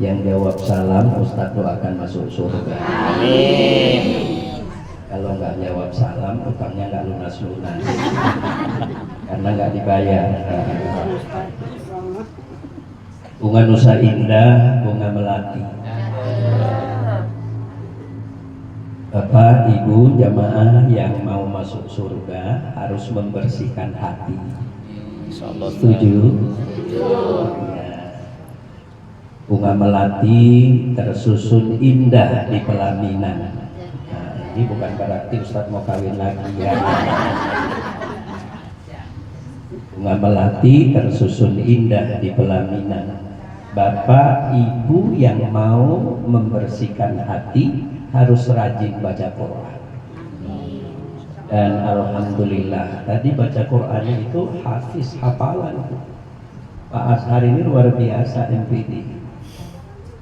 Yang jawab salam Ustadz doakan masuk surga. Amin. Kalau nggak jawab salam, utangnya nggak lunas-lunas karena nggak dibayar. Bunga Nusa Indah, bunga melati. Bapak, Ibu, jamaah yang mau masuk surga harus membersihkan hati. Setuju? Ya. Bunga melati tersusun indah di pelaminan. Nah, ini bukan berarti Ustadz mau kawin lagi ya. Bunga melati tersusun indah di pelaminan. Bapak, Ibu yang mau membersihkan hati harus rajin baca Quran. Dan alhamdulillah tadi baca Quran itu hafiz, hafalan. Pak Ashar ini luar biasa MPD.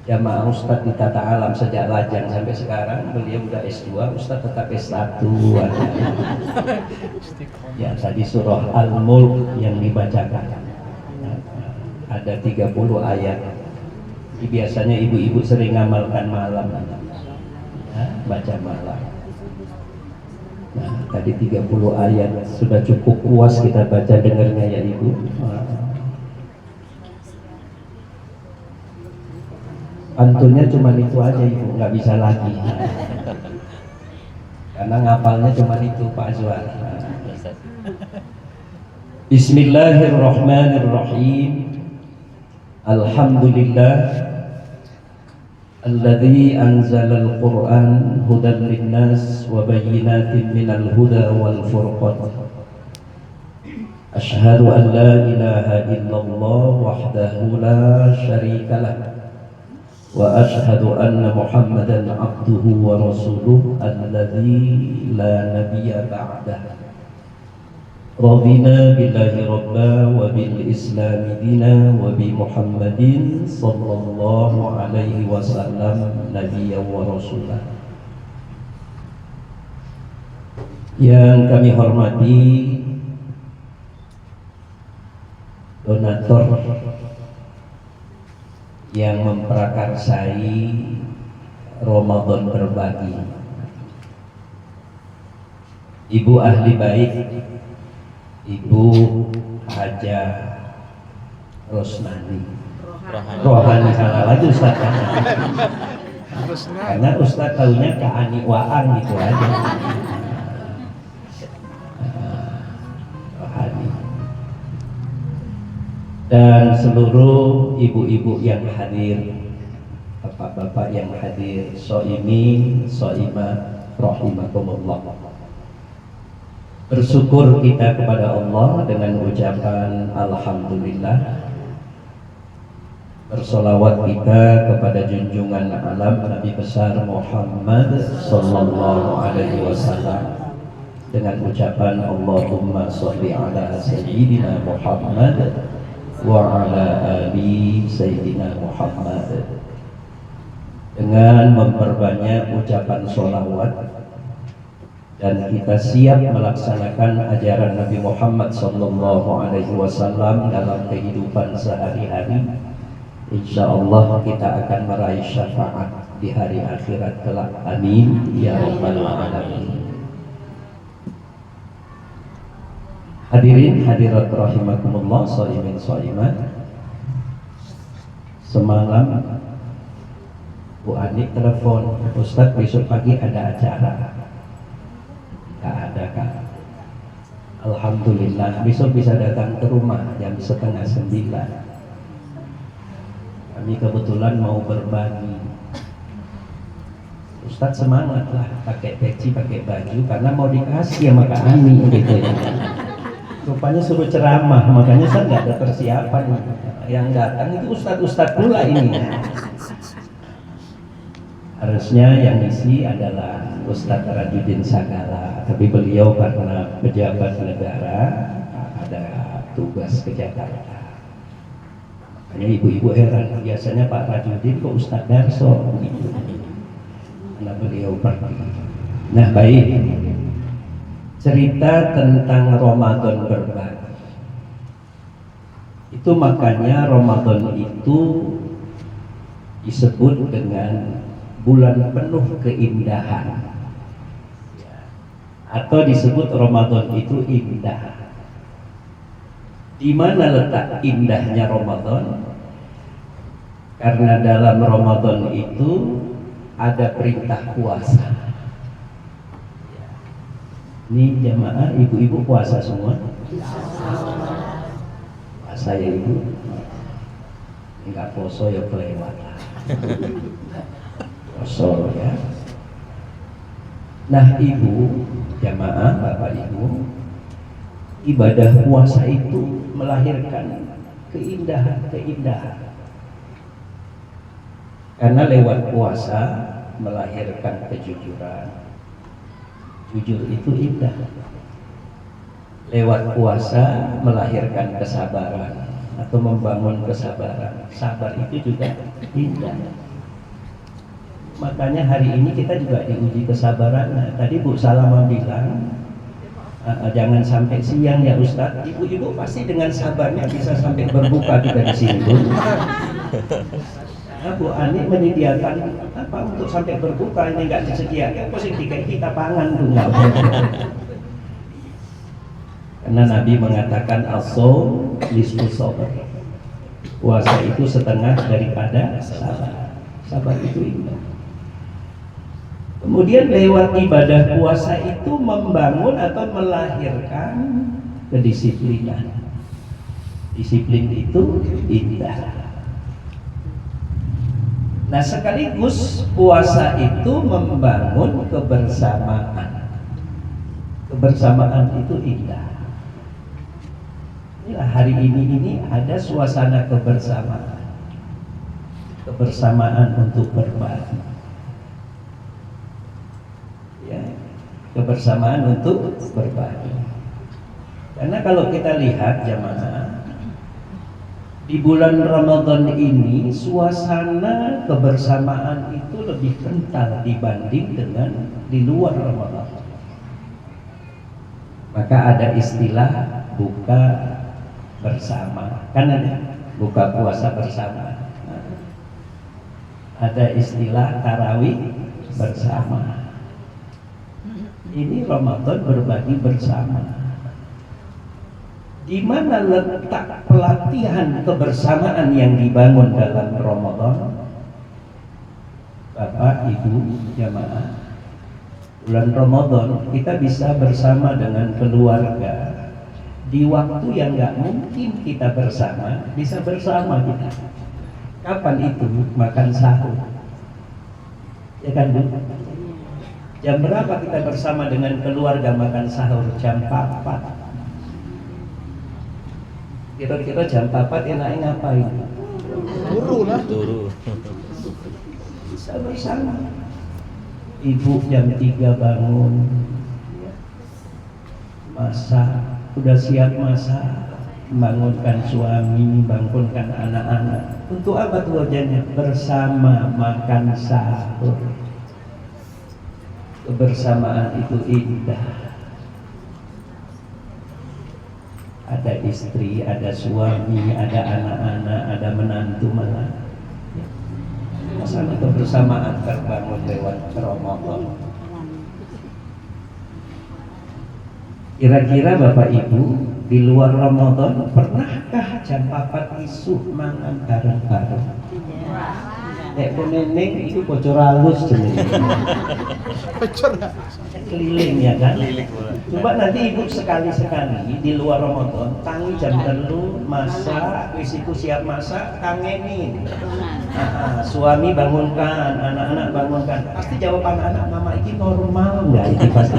Jamaah Ustadz di Tata Alam sejak lajang sampai sekarang, beliau udah S2, Ustadz tetap S1 aja. Ya, tadi surah Al-Mulk yang dibacakan ada 30 ayat. Biasanya ibu-ibu sering ngamalkan malam, baca malam. Nah, tadi 30 ayat sudah cukup puas kita baca dengarnya ya Ibu. Pantunnya cuma itu aja Ibu, nggak bisa lagi. Karena ngapalnya cuma itu Pak Azwar. Bismillahirrahmanirrahim. Alhamdulillah alladzi anzalal Qur'an hudan linnas wa bayyinatin minal huda wal furqan. Asyhadu an la ilaha illallah wahdahu la syarika lah wa asyhadu anna Muhammadan abduhu wa rasuluh alladzi la nabiyya ba'dah. Radina billahi rabba wa bil islami dina wa bi Muhammadin sallallahu alaihi wasallam nabiyya wa rasulah. Yang kami hormati donatur yang memprakarsai Ramadan berbagi, Ibu ahli baik, Ibu Haja Rosnani Rohani salah lagi Ustaz karena Ustaz tahunya keaniwaan gitu aja. Rohani dan seluruh ibu-ibu yang hadir, bapak-bapak yang hadir, soimi, soimah, rahimakumullah. Bersyukur kita kepada Allah dengan ucapan Alhamdulillah. Bersolawat kita kepada junjungan alam Nabi besar Muhammad sallallahu alaihi wasallam dengan ucapan Allahumma sholli ala sayyidina Muhammad wa ala ali sayyidina Muhammad, dengan memperbanyak ucapan sholawat. Dan kita siap melaksanakan ajaran Nabi Muhammad sallallahu alaihi wasallam dalam kehidupan sehari-hari. Insya Allah kita akan meraih syafaat di hari akhirat kelak. Amin ya rabbal alamin. Hadirin hadirat rahimakumullah, shaimin shaimat. Semalam Bu Ani telepon, Ustadz besok pagi ada acara. Gak ada Kak. Alhamdulillah besok bisa datang ke rumah jam 8:30. Kami kebetulan mau berbagi. Ustadz semangat lah, pakai peci, pakai baju karena mau dikasih sama Kak Ani gitu ya. Rupanya suruh ceramah, makanya saya nggak ada persiapan. Yang datang itu ustadz-ustadz pula ini. Harusnya yang isi adalah Ustadz Rajuddin Sagala, tapi beliau karena pejabat negara ada tugas ke Jakarta. Makanya ibu-ibu heran, biasanya Pak Rajuddin kok Ustadz Darso gitu. Karena beliau pergi. Nah baik, cerita tentang Ramadan berbagi. Itu makanya Ramadan itu disebut dengan bulan penuh keindahan, atau disebut Ramadan itu indah. Di mana letak indahnya Ramadan? Karena dalam Ramadan itu ada perintah puasa. Ini jamaah ibu-ibu puasa semua? Puasa ya ibu? Enggak poso ya kelewat. Poso ya. Nah ibu, jamaah, bapak ibu, ibadah puasa itu melahirkan keindahan-keindahan. Karena lewat puasa melahirkan kejujuran. Jujur itu indah. Lewat puasa melahirkan kesabaran atau membangun kesabaran. Sabar itu juga indah. Makanya hari ini kita juga diuji kesabaran. Nah, tadi Bu Salama bilang jangan sampai siang ya Ustadz. Ibu-ibu pasti dengan sabarnya bisa sampai berbuka kita di sini, Bu. Nah, Bu Ani menyediakan apa untuk sampai berbuka ini nggak disediakan, posisi kita pangan tuh nggak boleh. Karena Nabi mengatakan as-shaum nisfu sabr. Puasa itu setengah daripada sabar. Sabar itu indah. Kemudian lewat ibadah puasa itu membangun atau melahirkan kedisiplinan. Disiplin itu indah. Nah sekaligus puasa itu membangun kebersamaan. Kebersamaan itu indah. Inilah hari ini ada suasana kebersamaan. Kebersamaan untuk berbagi. Ya, kebersamaan untuk berbagi. Karena kalau kita lihat jamaah, di bulan Ramadan ini suasana kebersamaan itu lebih kental dibanding dengan di luar Ramadan. Maka ada istilah buka bersama, kan ada buka puasa bersama. Ada istilah tarawih bersama. Ini Ramadan berbagi bersama. Di mana letak pelatihan kebersamaan yang dibangun dalam Ramadan? Bapak, Ibu, jamaah, bulan Ramadan kita bisa bersama dengan keluarga. Di waktu yang nggak mungkin kita bersama, bisa bersama kita. Kapan itu? Makan sahur. Ya kan, Bu? Jam berapa kita bersama dengan keluarga makan sahur? Jam 4. Kira-kira jam 4 enaknya ngapain? Turu lah. Bisa bersama. Ibu jam 3 bangun, masak, udah siap masak, bangunkan suami, bangunkan anak-anak. Untuk apa tujuannya? Bersama makan sahur. Kebersamaan itu indah. Ada istri, ada suami, ada anak-anak, ada menantu malah. Masalah kebersamaan terbangun lewat Ramadan. Kira-kira Bapak Ibu di luar Ramadan pernahkah jam 4 isu mangan bareng-bareng? Nek neneng itu bocor halus jenenge. Bocor. Keliling ya kan? Coba nanti ibu sekali-sekali di luar Ramadan tangi jam 3 masak, wisiku siap masak, tangenin. Suami bangunkan, anak-anak bangunkan. Pasti jawaban anak, mama ini normal enggak itu pasti.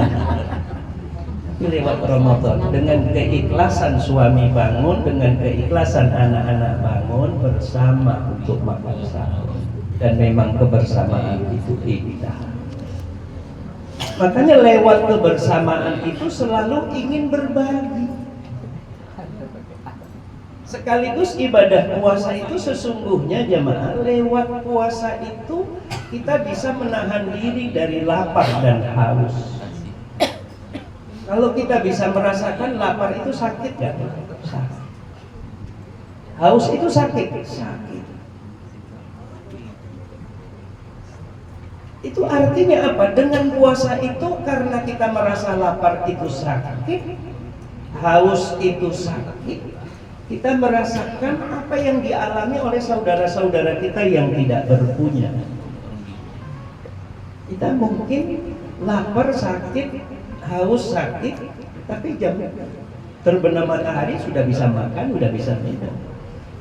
Tapi lewat Ramadan dengan keikhlasan suami bangun, dengan keikhlasan anak-anak bangun bersama untuk makan sahur. Dan memang kebersamaan itu indah. Makanya lewat kebersamaan itu selalu ingin berbagi. Sekaligus ibadah puasa itu sesungguhnya jemaah, lewat puasa itu kita bisa menahan diri dari lapar dan haus. Kalau kita bisa merasakan lapar itu sakit gak? Sakit. Haus itu sakit? Sakit. Itu artinya apa? Dengan puasa itu karena kita merasa lapar itu sakit, haus itu sakit, kita merasakan apa yang dialami oleh saudara-saudara kita yang tidak berpunya. Kita mungkin lapar sakit, haus sakit, tapi jam terbenam matahari sudah bisa makan, sudah bisa minum.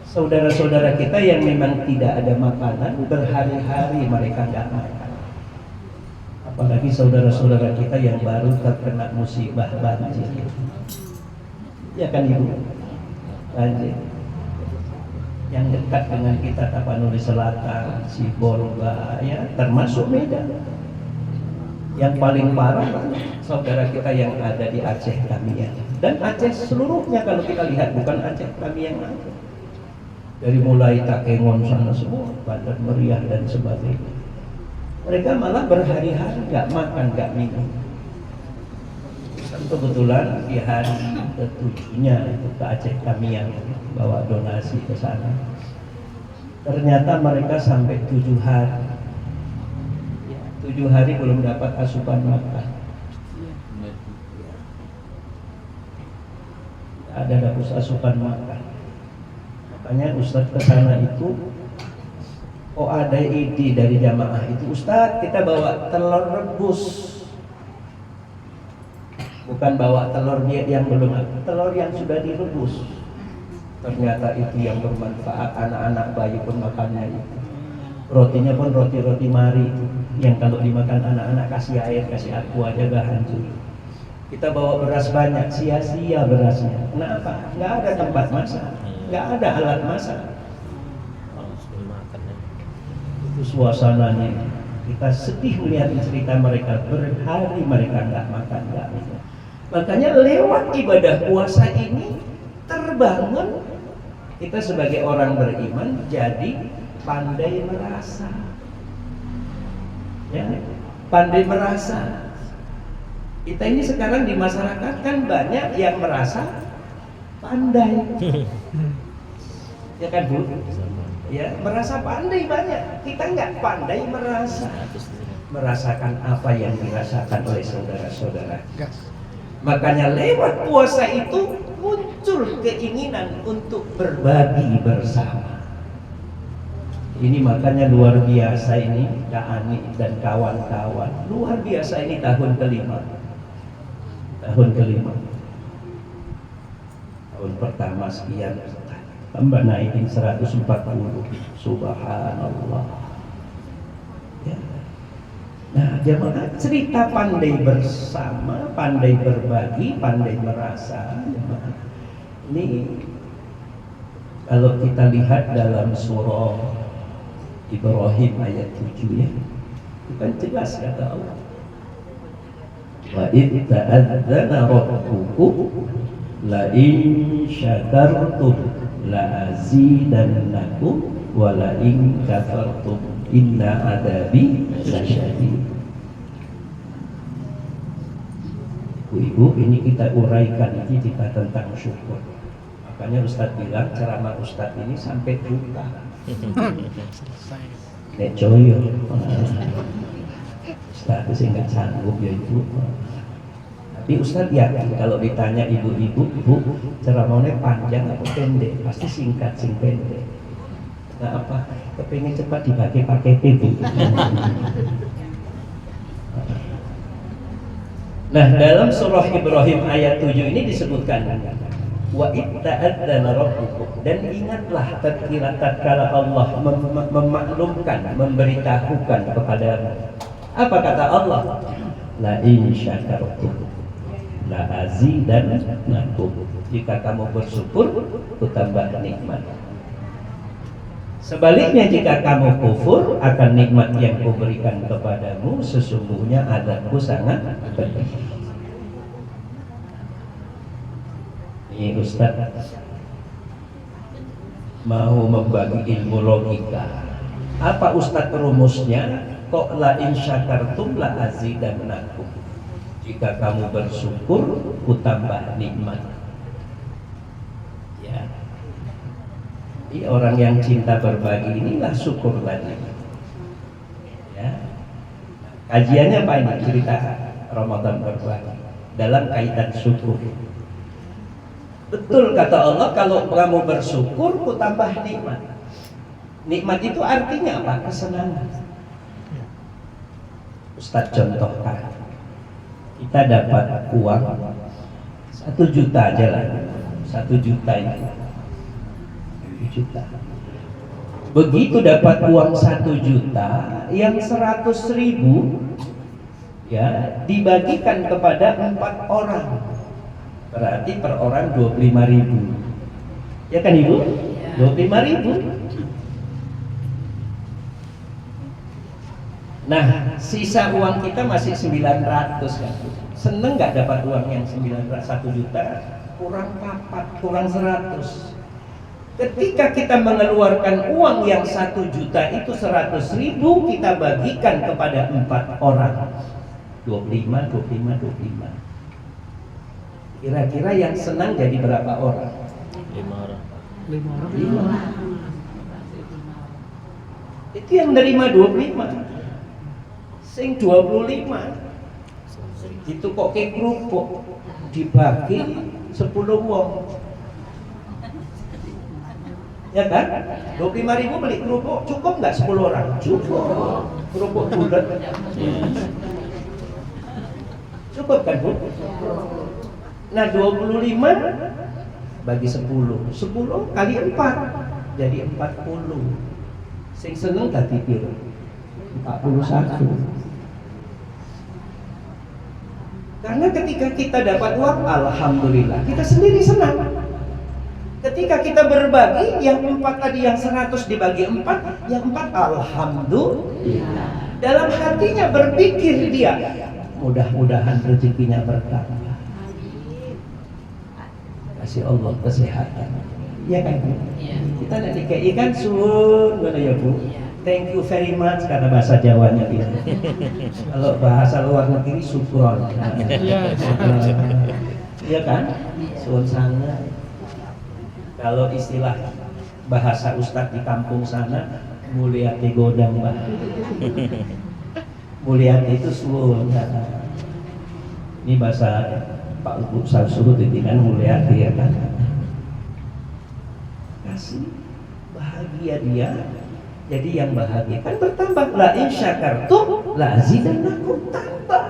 Saudara-saudara kita yang memang tidak ada makanan, berhari-hari mereka nggak makan. Apalagi saudara-saudara kita yang baru terkena musibah banjir. Ya kan Ibu? Banjir. Yang dekat dengan kita Tapanuli Selatan, Sibolga, ya termasuk Medan. Yang paling parah saudara kita yang ada di Aceh Tamiang. Dan Aceh seluruhnya kalau kita lihat bukan Aceh Tamiang aja. Dari mulai Takengon sana semua, Bandar Meriah dan sebagainya. Mereka malah berhari-hari nggak makan, nggak minum. Kebetulan di hari ke-7-nya itu ke Aceh Tamiang bawa donasi ke sana. Ternyata mereka sampai 7 hari. 7 hari belum dapat asupan makan. Ada dapur asupan makan. Makanya Ustadz ke sana itu, oh ada ide dari jamaah itu, Ustadz kita bawa telur rebus, bukan bawa telur yang belum, telur yang sudah direbus. Ternyata itu yang bermanfaat, anak-anak bayi pun makannya itu. Rotinya pun roti-roti mari itu, yang kalau dimakan anak-anak kasih air, kasih aku aja gak hancur. Kita bawa beras banyak, sia-sia berasnya. Kenapa? Nggak ada tempat masak, nggak ada alat masak. Itu suasananya. Kita sedih melihat cerita mereka, berhari mereka nggak makan, nggak minum. Makanya lewat ibadah puasa ini terbangun kita sebagai orang beriman jadi pandai merasa, ya, pandai merasa. Kita ini sekarang di masyarakat kan banyak yang merasa pandai, ya kan Bu? Ya, merasa pandai banyak. Kita nggak pandai merasakan apa yang dirasakan oleh saudara-saudara. Makanya lewat puasa itu muncul keinginan untuk berbagi bersama. Ini makanya luar biasa ini Kak Ani dan kawan-kawan. Luar biasa ini tahun kelima. Tahun kelima. Tahun pertama sekian, tambah naikin 140. Subhanallah. Ya. Nah, jemaah cerita pandai bersama, pandai berbagi, pandai merasa. Jemaah. Ini kalau kita lihat dalam surah Ibrahim ayat 7 ya, itu kan jelas kata Allah. Wa idh ta'adzana rabbukum la in syakartum la azidannakum wa la in kafartum inna adabi lasyadid. Ibu, ini kita uraikan ini kita tentang syukur. Makanya Ustadz bilang ceramah Ustadz ini sampai buka. Nek coyo. Ustadz sih nggak sanggup ya Ibu. Tapi Ustadz yakin kalau ditanya ibu-ibu, Bu, ceramahnya panjang atau pendek? Pasti singkat, sing pendek. Nah apa? Kepingin cepat dibagi paket Bu. Nah dalam surah Ibrahim ayat 7 ini disebutkan wa itta'adzana rabbukum, dan ingatlah tatkala Allah memaklumkan, memberitahukan kepadamu. Apa kata Allah? La in syakartum la azidannakum, jika kamu bersyukur ku tambah nikmat. Sebaliknya jika kamu kufur akan nikmat yang kuberikan kepadamu, sesungguhnya adabku sangat pedih. Ini Ustaz mau membagi ilmu logika. Apa Ustaz rumusnya? Kok la in syakartum la azidannakum, jika kamu bersyukur ku tambah nikmat. Ya. Orang yang cinta berbagi inilah syukur tadi. Ya. Kajiannya apa ini? Cerita Ramadan berbagi dalam kaitan syukur. Betul kata Allah, kalau kamu bersyukur, ku tambah nikmat. Nikmat itu artinya apa? Kesenangan. Ustaz contohkan, kita dapat uang 1 juta aja lah, 1 juta itu 1 juta. Begitu dapat uang 1 juta, yang 100.000 ya dibagikan kepada 4 orang, berarti per orang 25.000, ya kan Ibu? 25.000. Nah, sisa uang kita masih 900 kan? Seneng nggak dapat uang yang 1 juta kurang 4, kurang 100. Ketika kita mengeluarkan uang yang 1 juta itu 100.000, kita bagikan kepada 4 orang, 25, 25, 25. Kira-kira yang senang jadi berapa orang? 5 orang. 5. Itu yang nerima 25. Sing 25 itu kok kayak kerupuk dibagi 10 wong, ya kan? 25.000 beli kerupuk, cukup nggak 10 orang? Cukup. Kerupuk bulat cukup kan Bu? Nah 25 bagi 10 kali 4 jadi 40. Sing seneng gak tidur 41. Karena ketika kita dapat uang, alhamdulillah, kita sendiri senang. Ketika kita berbagi, yang 4 tadi, yang 100 dibagi 4, yang 4 alhamdulillah. Dalam hatinya berpikir dia, mudah-mudahan rezekinya bertambah. Kasih Allah kesehatan. Iya kan Bu? Kita nanti kayak ikan sun, mana ya Bu? Thank you very much karena bahasa Jawanya dia. Kalau bahasa luar negeri syukron. Iya kan? Suwun sana. Kalau istilah bahasa Ustadz di kampung sana, mulyati godang Mbah. Mulyati itu suwun. Ini bahasa Pak Ustadz Suruh kan mulyati ya kan. Kasih bahagia dia. Jadi yang bahagia kan bertambah. La in syakartum la azidannakum, tambah.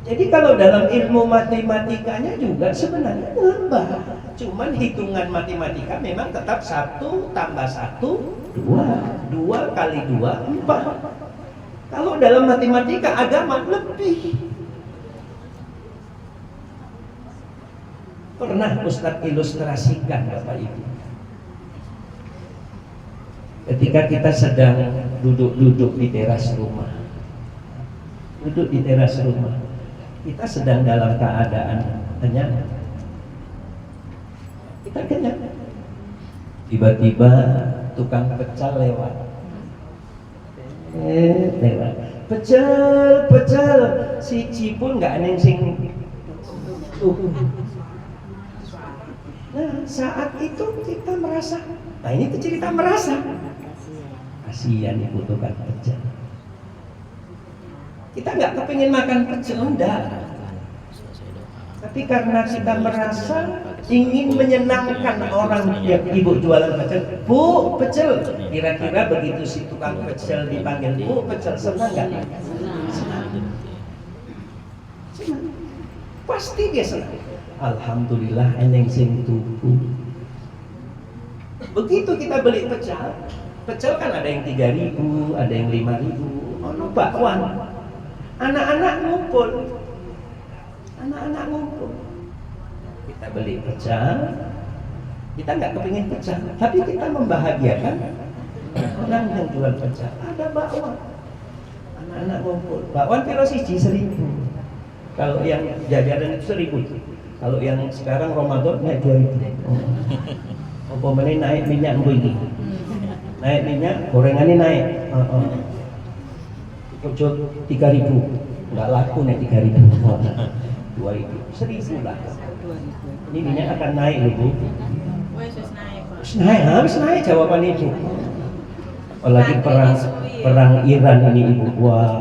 Jadi kalau dalam ilmu matematikanya juga sebenarnya nambah. Cuman hitungan matematika memang tetap 1 tambah 1 2, 2 kali 2 4. Kalau dalam matematika agama lebih. Pernah Ustadz ilustrasikan Bapak Ibu. Ketika kita sedang duduk-duduk di teras rumah, kita sedang dalam keadaan kenyang, kita kenyang. Tiba-tiba tukang pecel lewat, pecel, siji pun nggak ada yang sing. Nah saat itu kita merasa, nah ini tuh cerita merasa. Kasihan ibu tukang pecel. Kita nggak kepingin makan pecel, enggak. Tapi karena kita merasa ingin menyenangkan orang yang ibu jualan pecel, Bu pecel. Kira-kira begitu si tukang pecel dipanggil Bu pecel, senang nggak? Senang. Pasti dia senang. Alhamdulillah eneng sing tuku. Begitu kita beli pecel kan ada yang 3.000, ada yang 5.000. Ono bakwan. Anak-anak ngumpul. Kita beli pecel. Kita nggak kepingin pecel, tapi kita membahagiakan orang yang jual pecel. Ada bakwan. Anak-anak ngumpul. Bakwan kilo siji 1.000. Kalau yang jajanan itu 1.000. Kalau yang sekarang Ramadan naik 2.000. Apa meneh naik minyak ini. Naik minyak, gorengannya naik. Kocok 3.000. Enggak laku naik 3.000. 2.000. 1.000 lah. Ini minyak akan naik loh Bu. Habis naik jawaban Ibu. apalagi perang Iran ini ibu. Wah,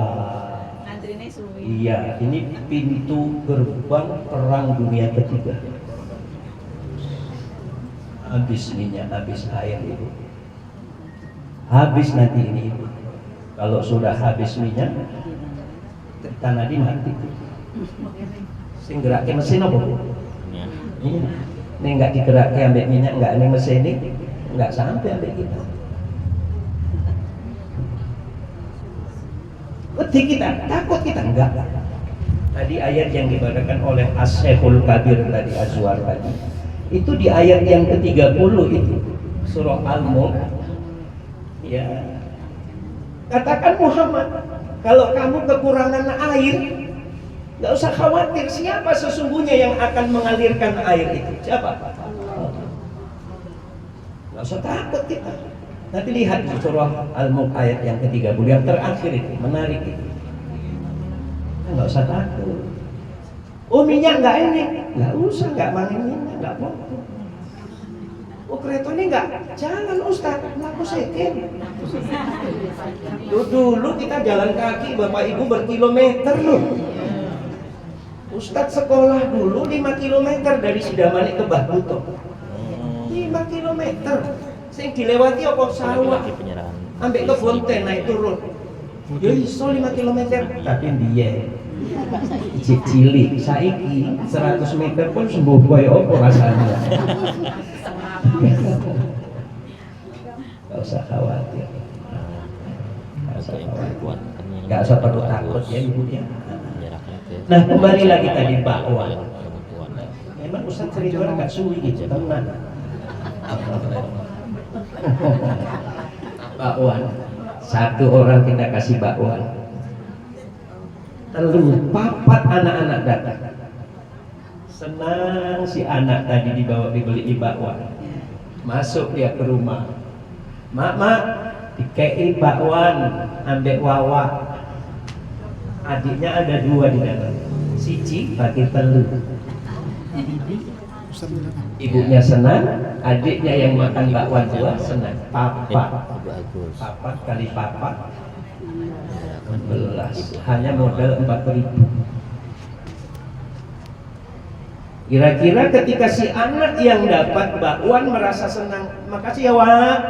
Ngantrine suwi. iya, ini pintu gerbang perang dunia ketiga. Habis minyak, habis air ibu. Habis nanti ini ibu. Kalau sudah habis minyak, tanah di mati. Sing gerakke mesin apa bu? Ya. Ini nggak digerakke ambek minyak, nggak ada mesin ini, nggak sampai ambek kita. Wedi kita, takut kita enggak. Tadi ayat yang dibacakan oleh As-Syekhul Kabir tadi, Azwar tadi, itu di ayat yang ke-30 itu surah Al-Mulk. Ya, katakan Muhammad, kalau kamu kekurangan air, nggak usah khawatir. Siapa sesungguhnya yang akan mengalirkan air itu? Siapa? Nggak usah takut kita. Nanti lihat di surah Al-Mulk ayat yang ke-30 yang terakhir itu, menarik itu. Nggak usah takut. Oh minyak nggak ini, nggak usah, nggak mangin minyak, nggak apa-apa. Oh kereta ini nggak, jangan Ustaz, laku seken. Dulu kita jalan kaki Bapak Ibu berkilometer loh. Ustaz sekolah dulu 5 kilometer dari Sidamani ke Bahuto. 5 kilometer. Sing dilewati apa sawah. Penyerahan. Ambek kebun teh naik turun. Ya iso 5 kilometer, tapi biye. Cilik saiki 100 meter pun sembuh koyo apa rasanya. Gak usah khawatir. Gak usah khawatir. Gak usah perlu takut ya ibu ya. Nah kembali lagi tadi bakwan. Memang Ustaz cerita agak suwi gitu, tenang. Bakwan. Satu orang kita kasih bakwan. Telur, papat anak-anak datang. Senang si anak tadi dibawa dibeli bakwan. Masuk dia ke rumah. Mak, dikei bakwan, ambek wawa. Adiknya ada 2 di dalam. Siji bagi telur. Ibunya senang, adiknya yang makan bakwan 2 senang. Papa. Papat kali papat 11, hanya modal 4.000. Kira-kira ketika si anak yang dapat bakwan merasa senang, makasih ya Wak,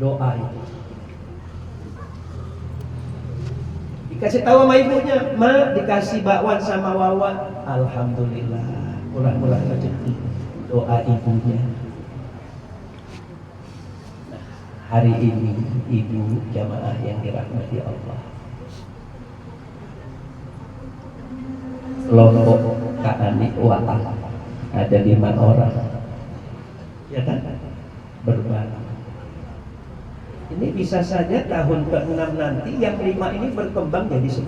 doa itu. Dikasih tahu sama ibunya, Ma dikasih bakwan sama Wawa, alhamdulillah, murah-murah rezeki. Doa ibunya. Nah, hari ini ibu jamaah yang dirahmati Allah, kelompok Ka'ani Wa'ah ada 5 orang, ya kan? Berbagi. Ini bisa saja tahun ke-6 nanti yang 5 ini berkembang jadi 10.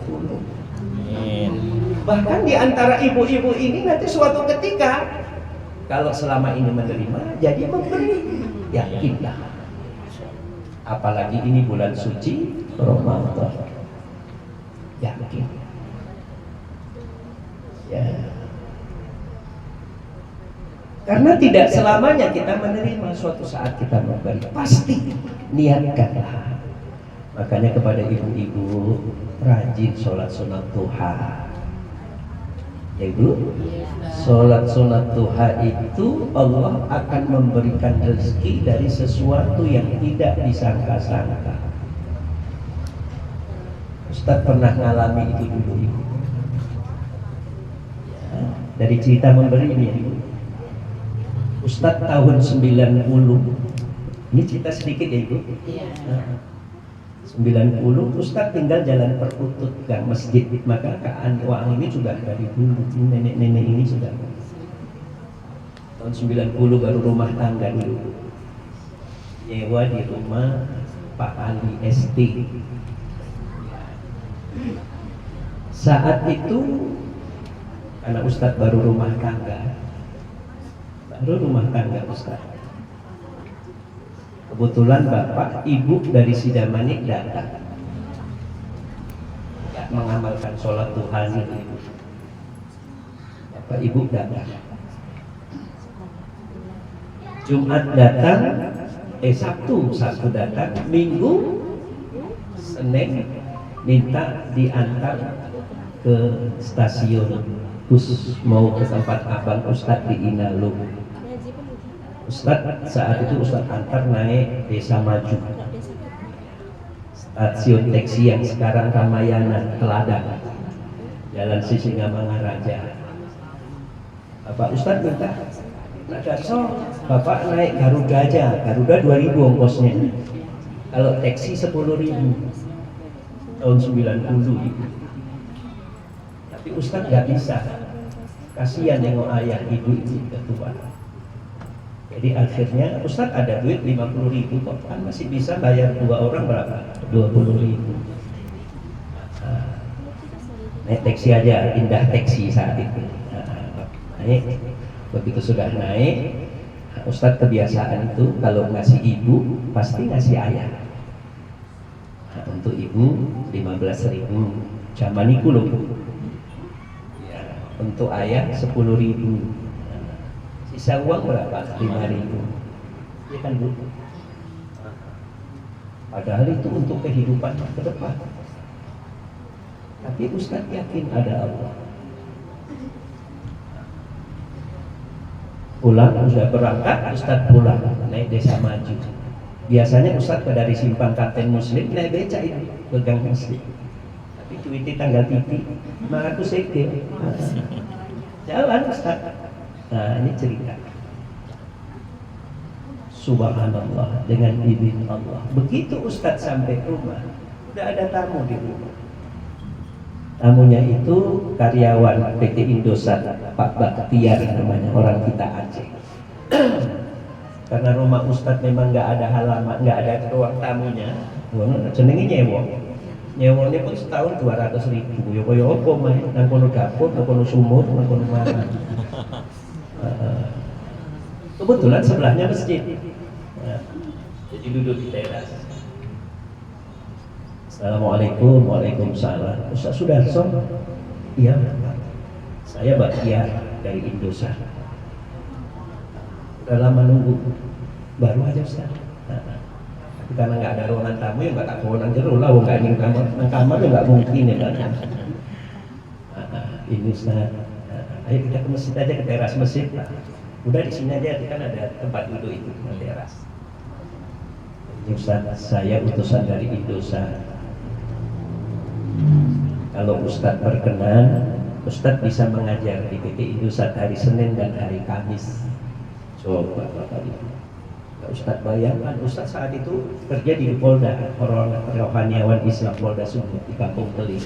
Bahkan di antara ibu-ibu ini nanti suatu ketika, kalau selama ini menerima, jadi memberi. Yakinlah. Apalagi ini bulan suci Ramadan. Yakin. Ya. Karena tidak selamanya kita menerima, suatu saat kita memberi. Pasti niatkanlah. Makanya kepada ibu-ibu, rajin sholat sunat duha. Ya ibu, sholat sunat duha itu Allah akan memberikan rezeki dari sesuatu yang tidak disangka-sangka. Ustaz pernah ngalami itu dulu ibu. Ya, dari cerita memberi ini ya, ibu. Ustaz tahun 90, ini cerita sedikit ya ibu. Nah, 90 Ustaz tinggal jalan Perutut gang masjid, maka Ka'an Wa'ang ini sudah dari dulu, nenek-nenek ini sudah. Tahun 90 baru rumah tangga dulu, nyewa di rumah Pak Ali ST. Saat itu karena Ustaz baru rumah tangga, Ustaz. Kebetulan bapak ibu dari Sidamanik datang, ya, mengamalkan sholat Tuhan itu. Bapak ibu datang. Jumat datang, Sabtu datang, Minggu, Senin minta diantar ke stasiun khusus mau ke tempat abang Ustadz di Inalum. Ustadz saat itu Ustadz antar naik Desa Maju, stasiun taksi yang sekarang Ramayana Teladan, Jalan Sisingamangaraja. Bapak Ustadz minta, Bapak naik Garuda aja, Garuda 2.000 ongkosnya. Kalau taksi 10.000 tahun 90 itu. Tapi Ustadz nggak bisa, kasihan nengok ayah ibu itu ketua. Jadi akhirnya Ustadz ada duit 50.000 kok, kan masih bisa bayar 2 orang berapa? 20.000. Naik taksi aja, Indah Taksi saat itu. Naik, begitu sudah naik, Ustadz kebiasaan itu kalau ngasih ibu pasti ngasih ayah. Untuk ibu 15.000 zaman itu loh. Ya, untuk ayah 10.000. Sisa uang berapa? 5.000. Ya kan Bu? Padahal itu untuk kehidupan ke depan. Tapi Ustadz yakin ada Allah. Pulang, sudah berangkat, Ustadz pulang naik Desa Maju. Biasanya Ustadz dari Simpang Kapten Muslim naik beca ini, pegang muslim. Tapi cuiti tanggal titik, maka aku sekde. Jalan Ustadz. Nah ini cerita. Subhanallah, dengan izin Allah. Begitu Ustadz sampai rumah, udah ada tamu di rumah. Tamunya itu karyawan PT Indosat, Pak Baktiar namanya, orang kita Aceh. Karena rumah Ustadz memang nggak ada halaman, nggak ada ruang tamunya, jenenge nyewa. Nyewanya pun setahun 200.000. Yo apa mah, nang kono dapur, nang kono sumur, nang kono mana. Kebetulan sebelahnya masjid. Jadi duduk di teras. Assalamualaikum, waalaikumsalam. Ustaz Sudarso? Iya, saya Baktiar dari Indosat. Udah lama nunggu, baru aja Ustaz. Tapi karena nggak ada ruangan tamu ya nggak tak nang jero lah, nggak ingin kamar ya nggak mungkin ya kan. Ini Ustaz, ayo kita ke masjid aja, ke teras masjid. Udah di sini aja, kan ada tempat duduk itu di teras. Ustaz, saya utusan dari Indosat. Kalau Ustadz berkenan, Ustadz bisa mengajar di PT Indosat hari Senin dan hari Kamis. Coba Bapak Ibu, Ustadz bayangkan, Ustadz saat itu kerja di Polda, orang rohaniawan Islam Polda Sumut di Kampung Teling.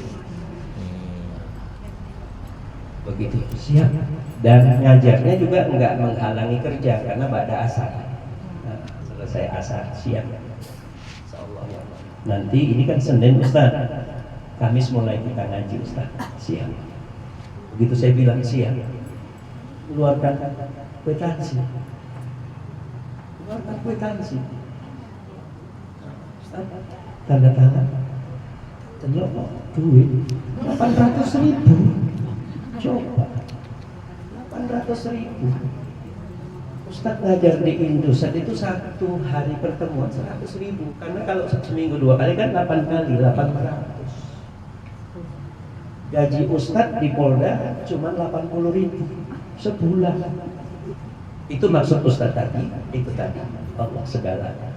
Begitu siap, dan ngajarnya juga nggak menghalangi kerja karena pada asar. Nah, selesai asar siap. Nanti ini kan Senin Ustadz, Kamis mulai kita ngaji Ustaz, siap. Begitu saya bilang siap, keluarkan kwitansi. Keluarkan kwitansi. Ustaz, tanda tangan. Tenang duit 800.000. Coba 800.000. Ustaz ngajar di Indosat itu satu hari pertemuan 100.000. Karena kalau seminggu 2 kali kan 8 kali 800. Gaji Ustadz di Polda cuma 80.000 sebulan. Itu maksud Ustadz tadi, itu tadi Allah segalanya.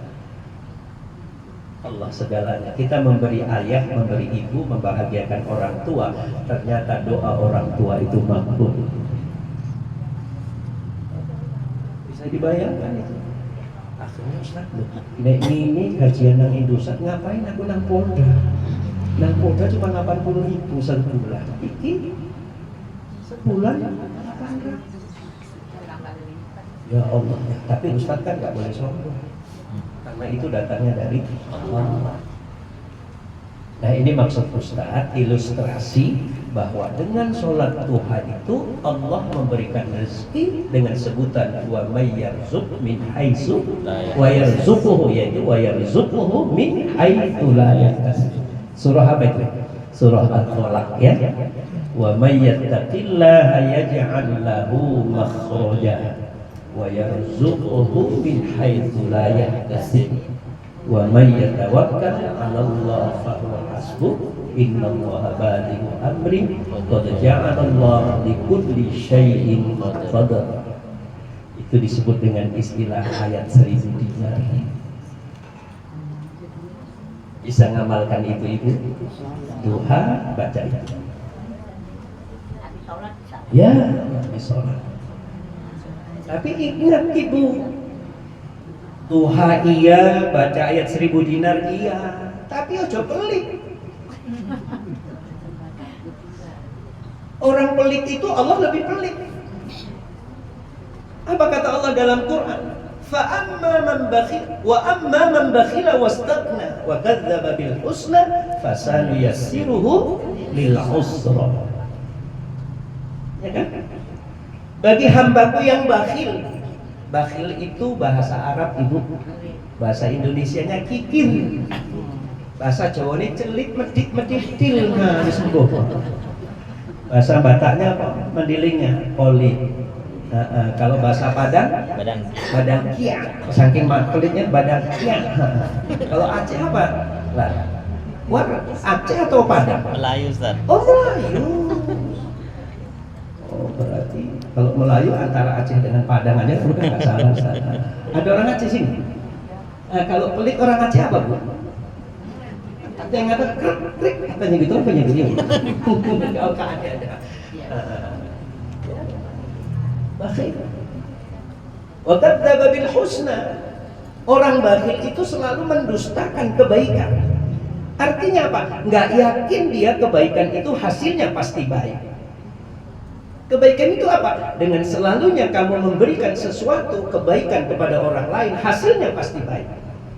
Allah segalanya. Kita memberi ayah, memberi ibu, membahagiakan orang tua. Ternyata doa orang tua itu makbul. Bisa dibayangkan itu. Akhirnya Ustadz, ini gajian nang Indosat, ngapain aku nang Polda? Nang Polda cuma 80.000 sebulan. Iki sebulan 800. Ya Allah, tapi Ustadz kan nggak boleh sombong, karena itu datangnya dari Allah. Nah ini maksud Ustadz, ilustrasi bahwa dengan sholat duha itu Allah memberikan rezeki dengan sebutan wa may yarzuq min haitsu wa yarzuquhu, yaitu wa yarzuquhu min haitsu la yahtasib. Surah apa itu? Surah Al-Falaq ya. Wa may yattaqillaha yaj'al lahu makhraja wa yarzuquhu min haitsu la yahtasib wa may yatawakkal 'ala Allah fa huwa hasbuh innallaha balighu amri qad ja'ala Allah li kulli syai'in qadar. Itu disebut dengan istilah ayat 1000 dinar. Bisa ngamalkan itu ibu? Duha baca itu. Ya, habis sholat. Tapi ingat ibu, duha iya, baca ayat 1000 dinar iya, tapi ojo pelit. Orang pelit itu Allah lebih pelit. Apa kata Allah dalam Quran? Fa amma man bakhil wa amma man bakhila wastaghna wa kadzdzaba bil husna fasanuyassiruhu lil usra. Ya kan? Bagi hambaku yang bakhil. Bakhil itu bahasa Arab ibu. Bahasa Indonesianya kikir. Bahasa Jawa ini celik medik medidil. Nah, disebut. Bahasa Bataknya apa? Mendilingnya polit. Kalau bahasa Padang, badan kiang. Saking pelitnya badan kiang. Kalau Aceh apa? Lah, wah, Aceh atau Padang? Melayu, Ustaz. Oh, Melayu. Oh, berarti kalau Melayu antara Aceh dengan Padang aja bukan nggak salah, Ustaz. Ada orang Aceh sini. Kalau pelit orang Aceh apa, Bu? Ada yang ngata krik, katanya gitu, apa yang gitu? Kalau ada. Bakhil. Wa kadzdzaba bil husna. Orang bakhil itu selalu mendustakan kebaikan. Artinya apa? Nggak yakin dia kebaikan itu hasilnya pasti baik. Kebaikan itu apa? Dengan selalunya kamu memberikan sesuatu kebaikan kepada orang lain, hasilnya pasti baik.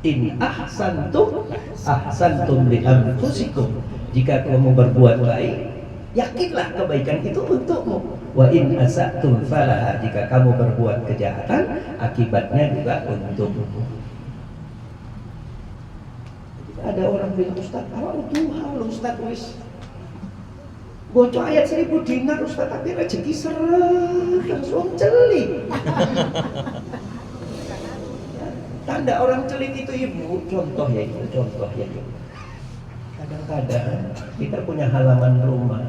In ahsantum ahsantum li anfusikum. Jika kamu berbuat baik, yakinlah kebaikan itu untukmu. Wa in asatum falaha. Jika kamu berbuat kejahatan, akibatnya juga untukmu. Ada orang bilang, Ustaz, awak duha loh Ustaz, wis bocor ayat 1000 dinar Ustaz, tapi rezeki seret langsung celik. Tanda orang celik itu ibu, contoh ya ibu. Kadang-kadang kita punya halaman rumah,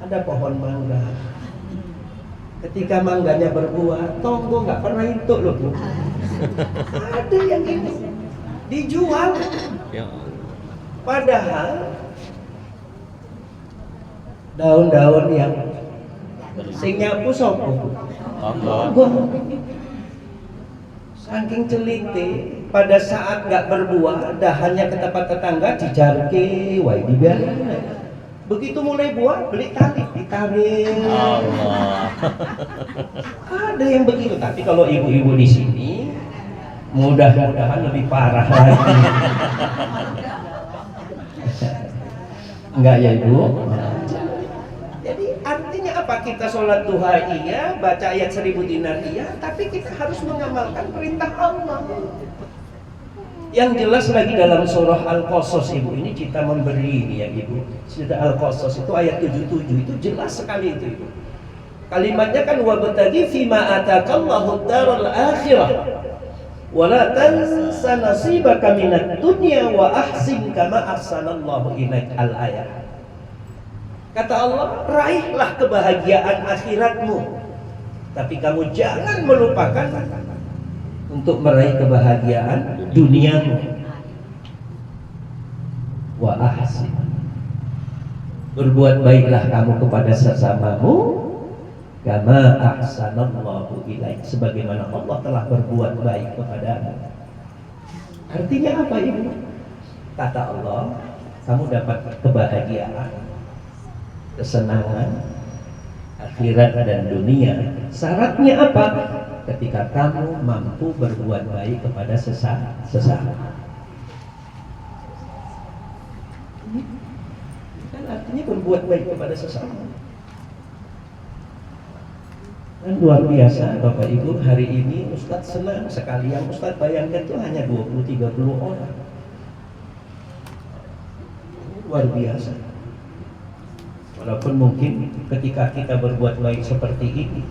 ada pohon mangga. Ketika mangganya berbuah, tonggo nggak pernah itu loh Bu. Ada yang ini dijual. Padahal daun-daun yang sing nyapu sopo? Tonggo. Saking celite, pada saat nggak berbuah, dahannya ke tempat tetangga dijarke, wae dibiarin. Begitu mulai buah, beli tali, ditarik. Allah. Ada yang begitu, tapi kalau ibu-ibu di sini, mudah-mudahan lebih parah lagi. Enggak ya ibu? Jadi artinya apa? Kita sholat duha iya, baca ayat 1000 dinar iya, tapi kita harus mengamalkan perintah Allah. Yang jelas lagi dalam surah Al-Qasas ibu, ini kita memberi ini ya ibu. Surah Al-Qasas itu ayat 77 itu jelas sekali itu ibu. Kalimatnya kan wabtaghi fima atakallahu daral akhirah wa la tansa nasibaka minad dunya wa ahsin kama ahsanallahu ilaik al-ayat. Kata Allah, raihlah kebahagiaan akhiratmu, tapi kamu jangan melupakan untuk meraih kebahagiaan duniamu. Wa ahsin, berbuat baiklah kamu kepada sesamamu, kama ahsanallahu ilaik, sebagaimana Allah telah berbuat baik kepadamu. Artinya apa ibu? Kata Allah, kamu dapat kebahagiaan, kesenangan akhirat dan dunia. Syaratnya apa? Ketika kamu mampu berbuat baik kepada sesama. Kan artinya berbuat baik kepada sesama. Dan luar biasa Bapak Ibu, hari ini Ustadz senang sekali. Yang Ustadz bayangkan itu hanya 20-30 orang. Luar biasa. Walaupun mungkin ketika kita berbuat baik seperti ini,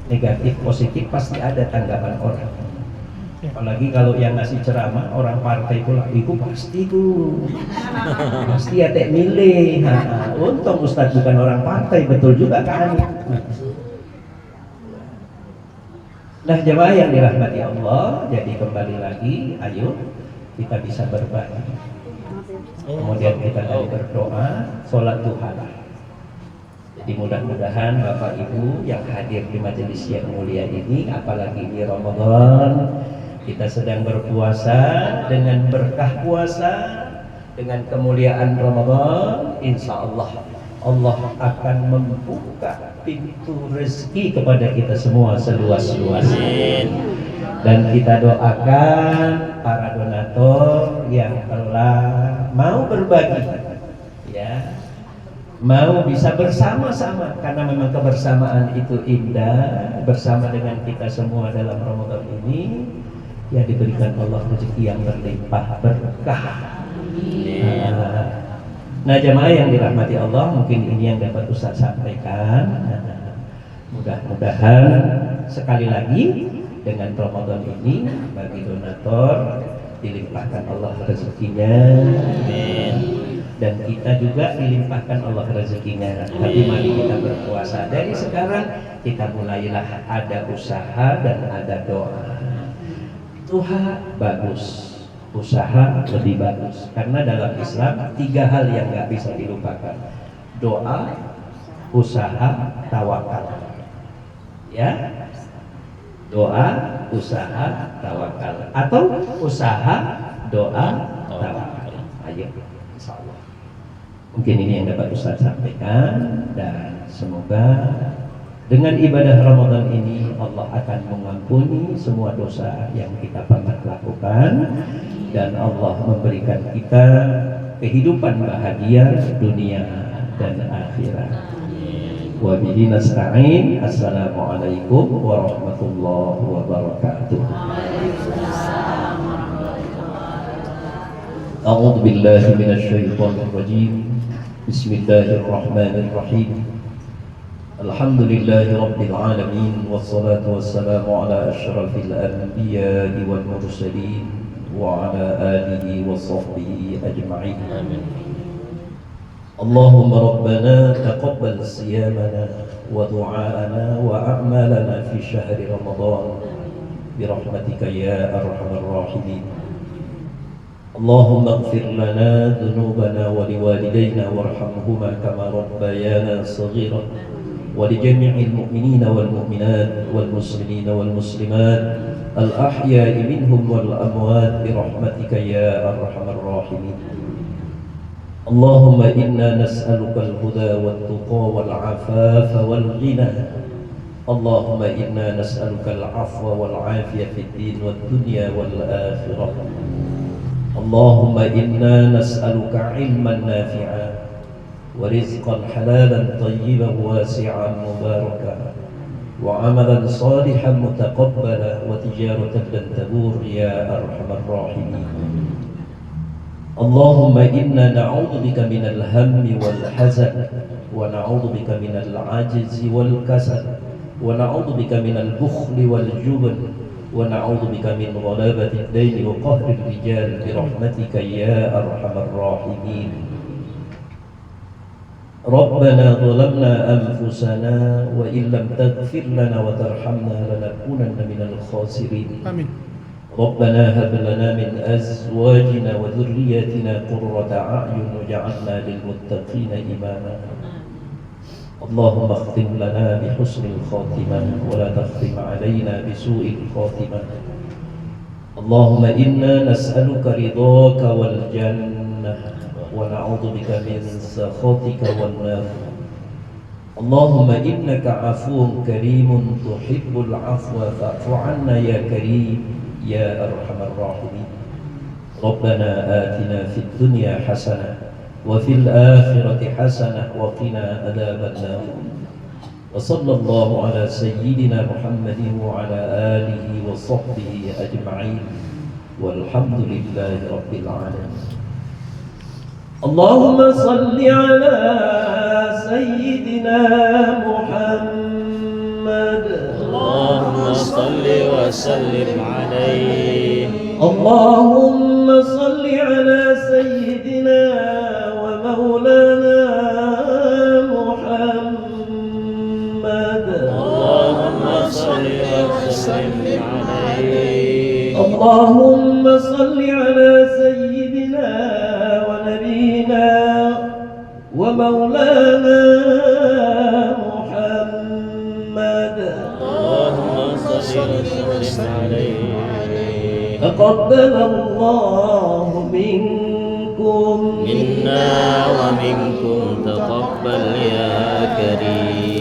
negatif positif pasti ada tanggapan orang. Apalagi kalau yang ngasih ceramah orang partai pula, itu pasti ya tek milih. Untung Ustadz bukan orang partai, betul juga kan. Nah jemaah yang dirahmati Allah, jadi kembali lagi, ayo kita bisa berbagi. Kemudian kita lalu berdoa, sholat duha. Jadi mudah-mudahan Bapak Ibu yang hadir di majelis yang mulia ini, apalagi di Ramadan, kita sedang berpuasa dengan berkah puasa, dengan kemuliaan Ramadan, insya Allah Allah akan membuka pintu rezeki kepada kita semua seluas-luasnya. Dan kita doakan para donatur yang telah mau berbagi, ya, mau bisa bersama-sama, karena memang kebersamaan itu indah, bersama dengan kita semua dalam Ramadan ini, ya diberikan Allah rezeki yang berlimpah berkah. Nah jemaah yang dirahmati Allah, mungkin ini yang dapat Ustaz sampaikan. Mudah-mudahan sekali lagi dengan Ramadan ini bagi donatur dilimpahkan Allah rezekinya. Amin. Dan kita juga dilimpahkan Allah rezekinya. Tapi mari kita berpuasa dari sekarang, kita mulailah ada usaha dan ada doa. Doa bagus, usaha lebih bagus, karena dalam Islam 3 hal yang nggak bisa dilupakan: doa, usaha, tawakal. Ya, doa, usaha, tawakal, atau usaha, doa, tawakal. Ayo, insya Allah. Mungkin ini yang dapat Ustaz sampaikan, dan semoga dengan ibadah Ramadan ini Allah akan mengampuni semua dosa yang kita pernah lakukan, dan Allah memberikan kita kehidupan bahagia dunia dan akhirat. Wa bihi nasta'in. Assalamualaikum warahmatullahi wabarakatuh. A'udzu billahi minasy syaithanir rajim. Bismillahirrahmanirrahim. Alhamdulillahi rabbil alamin, wassalatu wassalamu ala asyrafil anbiya'i wal mursalin wa ala alihi wa sahbihi ajma'in. Amin. Allahumma rabbana taqabbal siyamana wa du'aana wa a'malana fi syahri Ramadan birahmatika ya arhamar rahimin. Allahumma ighfir lana dhunubana wa liwalidayna warhamhuma kama rabbayana shaghira wa li jami'il mu'minina wal mu'minat wal muslimina wal muslimat al ahya'i minhum wal amwat birahmatika ya arhamar rahimin. Allahumma inna nas'aluka al-huda wat-tuqa wal-'afafa wal-ghina. Allahumma inna nas'aluka al-'afwa wal-'afiyah fid-din wad-dunya wal-akhirah. Allahumma inna nas'aluka 'ilman nafi'an wa rizqan halalan tayyiban wasi'an mubarakan wa 'amalan salihan mutaqabbala wa tijaratan lan tabur ya arhamar rahimin. Allahumma inna na'udzu bika minal hammi wal hazan wa na'udzu bika minal 'ajzi wal kasal wa na'udzu bika minal bukhli wal jubn wa na'udzu bika min ghalabati ad-dayn wa qahri ar-rijal bi rahmatika ya arhamar rahimin. Rabbana zalamna anfusana wa in lam taghfir lana wa tarhamna lanakunanna minal khasirin. Amin. ربنا هب لنا من أزواجنا وذرياتنا قرة أعين واجعلنا للمتقين إماما. اللهم اختم لنا بحسن الخاتمة ولا تختم علينا بسوء الخاتمة. اللهم إنا نسألك رضاك والجنة ونعوذ بك من سخطك والنار. اللهم إنك عفو كريم تحب العفو فاعف عنا يا كريم يا أرحم الراحمين. ربنا آتنا في الدنيا حسنة وفي الآخرة حسنة وقنا عذاب النار. وصلى الله على سيدنا محمد وعلى آله وصحبه أجمعين والحمد لله رب العالمين. اللهم صل على سيدنا محمد. وسلم عليه. اللهم صل على سيدنا ومولانا محمد. اللهم صل وسلم عليه. اللهم صل على سيدنا ونبينا ومولانا محمد. اللهم صل وسلم عليه. تقبل الله منكم منا ومنكم تقبل يا كريم.